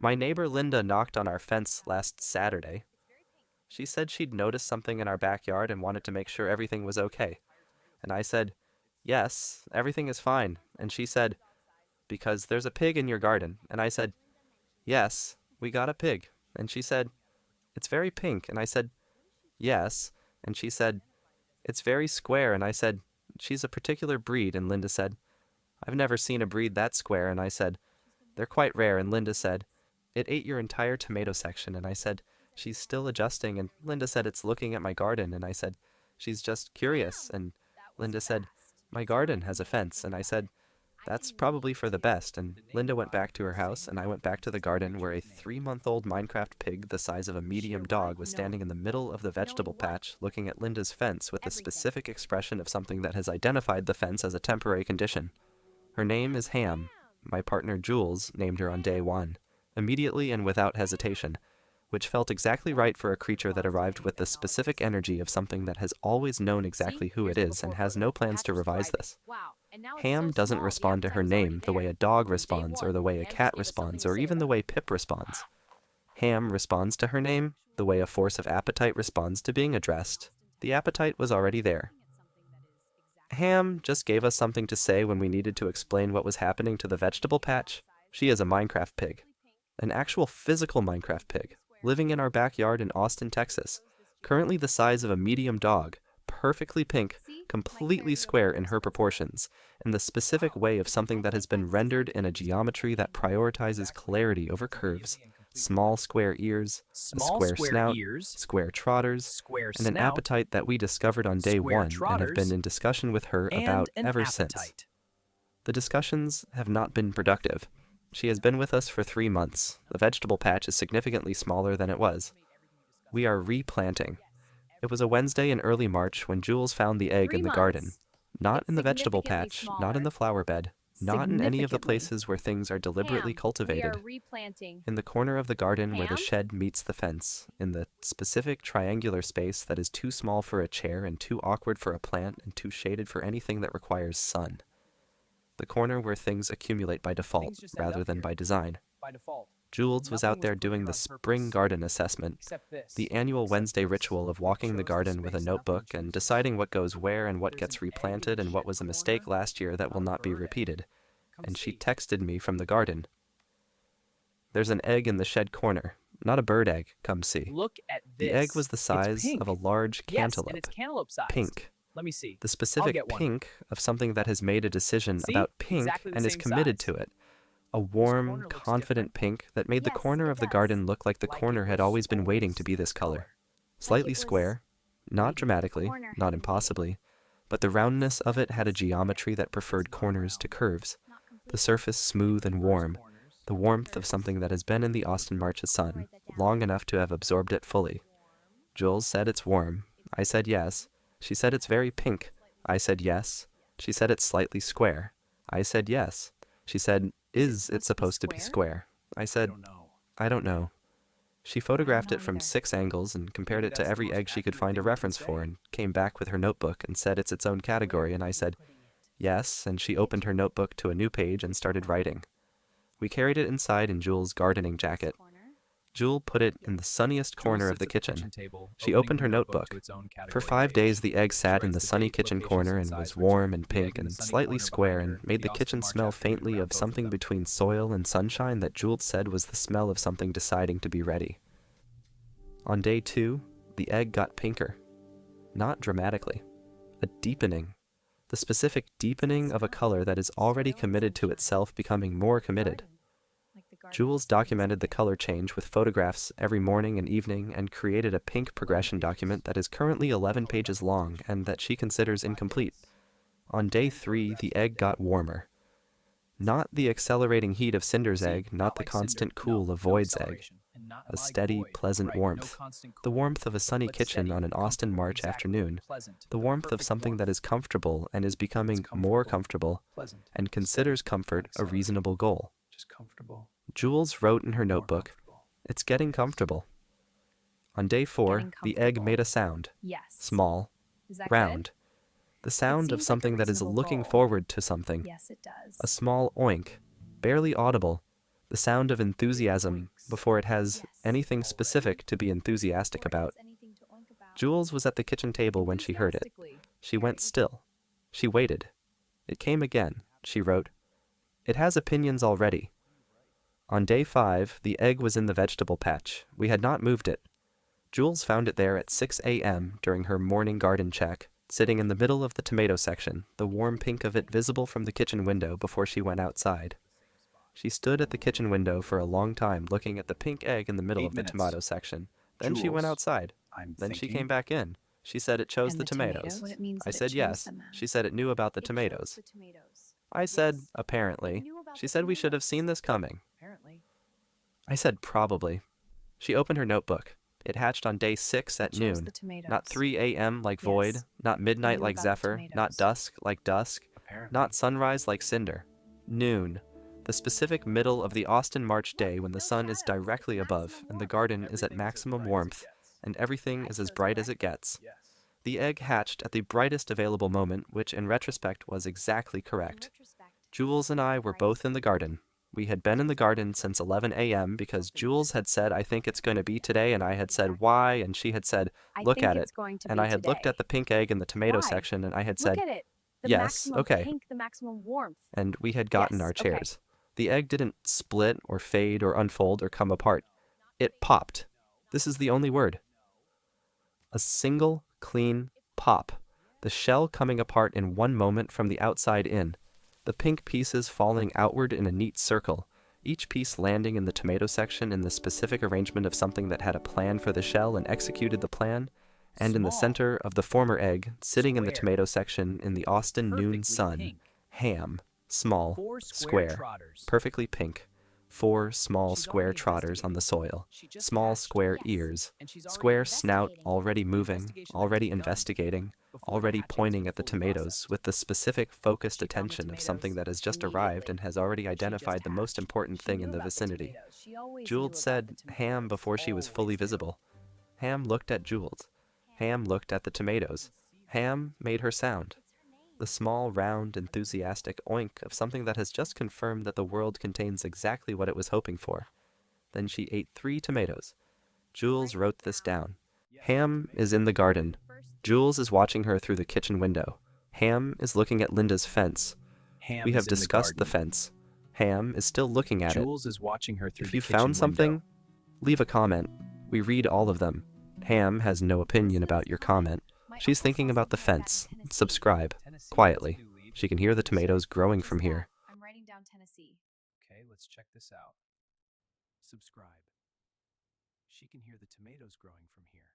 My neighbor Linda knocked on our fence last Saturday. She said she'd noticed something in our backyard and wanted to make sure everything was okay. And I said, yes, everything is fine. And she said, because there's a pig in your garden. And I said, yes, we got a pig. And she said, it's very pink. And I said, yes. And she said, it's very square. And I said, she's a particular breed. And Linda said, I've never seen a breed that square. And I said, they're quite rare. And Linda said, it ate your entire tomato section. And I said, she's still adjusting. And Linda said, it's looking at my garden. And I said, she's just curious. And Linda said, my garden has a fence. And I said, that's probably for the best. And Linda went back to her house, and I went back to the garden where a 3-month-old Minecraft pig the size of a medium dog was standing in the middle of the vegetable patch looking at Linda's fence with the specific expression of something that has identified the fence as a temporary condition. Her name is Ham. My partner Jules named her on day 1, immediately and without hesitation, which felt exactly right for a creature that arrived with the specific energy of something that has always known exactly who it is and has no plans to revise this. Ham doesn't respond to her name the way a dog responds or the way a cat responds or even the way Pip responds. Ham responds to her name the way a force of appetite responds to being addressed. The appetite was already there. Ham just gave us something to say when we needed to explain what was happening to the vegetable patch. She is a Minecraft pig. An actual physical Minecraft pig, living in our backyard in Austin, Texas, currently the size of a medium dog, perfectly pink, completely square in her proportions, in the specific way of something that has been rendered in a geometry that prioritizes clarity over curves, small square ears, a square snout, square trotters, and an appetite that we discovered on day 1 and have been in discussion with her about ever since. The discussions have not been productive. She has been with us for 3 months. The vegetable patch is significantly smaller than it was. We are replanting. It was a Wednesday in early March when Jules found the egg in the garden. Not in the vegetable patch, not in the flower bed, not in any of the places where things are deliberately cultivated. In the corner of the garden where the shed meets the fence, in the specific triangular space that is too small for a chair and too awkward for a plant and too shaded for anything that requires sun. The corner where things accumulate by default rather than by design. Jules was out there doing the spring garden assessment, the annual Wednesday ritual of walking the garden with a notebook and deciding what goes where and what gets replanted and what was a mistake last year that will not be repeated. And she texted me from the garden. There's an egg in the shed corner. Not a bird egg, come see. Look at this. The egg was the size of a large cantaloupe. Yes, and it's cantaloupe size. Pink. Let me see. The specific pink of something that has made a decision about pink exactly and is committed to it. A warm, confident pink that made the corner of the garden look like the corner had always been waiting to be this color. Slightly square, not dramatically, not impossibly, but the roundness of it had a geometry that preferred corners to curves. The surface smooth and warm, the warmth of something that has been in the Austin March's sun, long enough to have absorbed it fully. Jules said it's warm. I said yes. She said it's very pink. I said yes. She said it's slightly square. I said yes. She said, is it supposed to be square? I said, I don't know. She photographed it from 6 angles and compared it to every egg she could find a reference for and came back with her notebook and said it's its own category, and I said, yes, and she opened her notebook to a new page and started writing. We carried it inside in Jules' gardening jacket. Jules put it in the sunniest corner of the kitchen. She opened her notebook. For 5 days the egg sat in the sunny kitchen corner and was warm and pink and slightly square and made the kitchen smell faintly of something between soil and sunshine that Jules said was the smell of something deciding to be ready. On day 2, the egg got pinker. Not dramatically. A deepening. The specific deepening of a color that is already committed to itself becoming more committed. Jules documented the color change with photographs every morning and evening and created a pink progression document that is currently 11 pages long and that she considers incomplete. On day 3, the egg got warmer. Not the accelerating heat of Cinder's egg, not the constant cool of Void's egg. A steady, pleasant warmth. The warmth of a sunny kitchen on an Austin March afternoon. The warmth of something that is comfortable and is becoming more comfortable and considers comfort a reasonable goal. Jules wrote in her notebook, it's getting comfortable. On day 4, the egg made a sound. Yes. Small, round. The sound of something that is looking forward to something. Yes, it does. A small oink, barely audible, The sound of enthusiasm before it has anything specific to be enthusiastic about. Jules was at the kitchen table when she heard it. She went still. She waited. It came again. She wrote, "It has opinions already." On day 5, the egg was in the vegetable patch. We had not moved it. Jules found it there at 6 a.m. during her morning garden check, sitting in the middle of the tomato section, the warm pink of it visible from the kitchen window before she went outside. She stood at the kitchen window for a long time looking at the pink egg in the middle of the tomato section. Then she went outside. Then she came back in. She said it chose the tomatoes. I said yes. She said it knew about the tomatoes. I said, apparently. She said we should have seen this coming. I said probably. She opened her notebook. It hatched on day 6 at noon. Not 3 a.m. like void, not midnight like zephyr, not dusk like dusk, not sunrise like cinder. Noon. The specific middle of the Austin March day when the sun is directly above and the garden is at maximum warmth and everything is as bright as it gets. The egg hatched at the brightest available moment, which in retrospect was exactly correct. Jules and I were both in the garden. We had been in the garden since 11 a.m. because Jules had said, "I think it's going to be today," and I had said, "Why?" and she had said, "Look at it." And I had looked at the pink egg in the tomato section and I had said, "Yes, okay." And we had gotten our chairs. The egg didn't split or fade or unfold or come apart. It popped. This is the only word. A single, clean pop. The shell coming apart in one moment from the outside in. The pink pieces falling outward in a neat circle, each piece landing in the tomato section in the specific arrangement of something that had a plan for the shell and executed the plan, and in the center of the former egg, sitting in the tomato section in the Austin noon sun, ham, small, square, perfectly pink, 4 small square trotters on the soil, small square ears, square snout already moving, already investigating, already pointing at the tomatoes with the specific focused attention of something that has just arrived and has already identified the most important thing in the vicinity. Jules said ham before she was fully visible. Ham looked at Jules. Ham looked at the tomatoes. Ham made her sound. The small, round, enthusiastic oink of something that has just confirmed that the world contains exactly what it was hoping for. Then she ate 3 tomatoes. Jules wrote this down. Ham is in the garden. Jules is watching her through the kitchen window. Ham is looking at Linda's fence. We have discussed the fence. Ham is still looking at it. Jules is watching her through If the you kitchen found something, window. leave a comment. We read all of them. Ham has no opinion about your comment. She's thinking about the fence. Subscribe. Quietly. She can hear the tomatoes growing from here. I'm writing down Tennessee. Okay, let's check this out. Subscribe. She can hear the tomatoes growing from here.